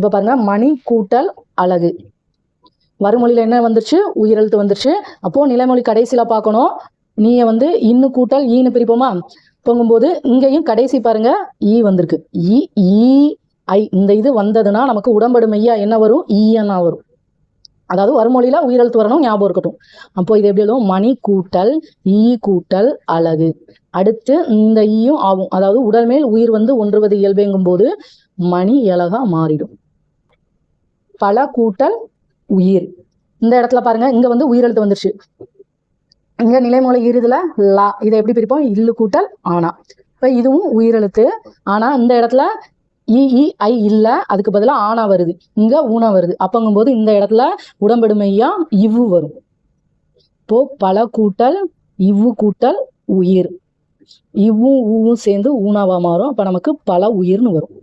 இப்போ பாருங்க, மணி கூட்டல் அழகு. வருமொழியில் என்ன வந்துருச்சு? உயிரெழுத்து வந்துருச்சு. அப்போ நிலைமொழி கடைசியில பார்க்கணும். நீய வந்து இன்னு கூட்டல் ஈன்னு பிரிப்போமா? போகும்போது இங்கேயும் கடைசி பாருங்க ஈ வந்திருக்கு. ஈ ஈ ஐ இந்த இது வந்ததுன்னா நமக்கு உடம்படு மெய்யா என்ன வரும்? ஈயன்னா வரும். அதாவது வருமொழியில உயிரெழுத்து வரணும், ஞாபகம் இருக்கட்டும். அப்போ இது எப்படி எழுதும்? மணி கூட்டல் ஈ கூட்டல் அழகு. அடுத்து இந்த ஈயும் ஆகும். அதாவது உடல் மேல் உயிர் வந்து ஒன்றுவது இயல்புங்கும் போது மணி அழகா மாறிடும். பல கூட்டல் உயிர். இந்த இடத்துல பாருங்க, இங்க வந்து உயிரெழுத்து வந்துருச்சு. இங்க நிலைமொழி இருதுல லா. இதை எப்படி பிரிப்போம்? இல்லு கூட்டல் ஆனா. இப்ப இதுவும் உயிரெழுத்து. ஆனா இந்த இடத்துல இ ஐ இல்ல, அதுக்கு பதிலாக ஆனா வருது. இங்க ஊனா வருது. அப்பங்கும்போது இந்த இடத்துல உடம்படுமையா இவ்வு வரும். இப்போ பல கூட்டல் இவ்வு கூட்டல் உயிர். இவ்வும் ஊவும் சேர்ந்து ஊனாவா மாறும். அப்ப நமக்கு பல உயிர்னு வரும்.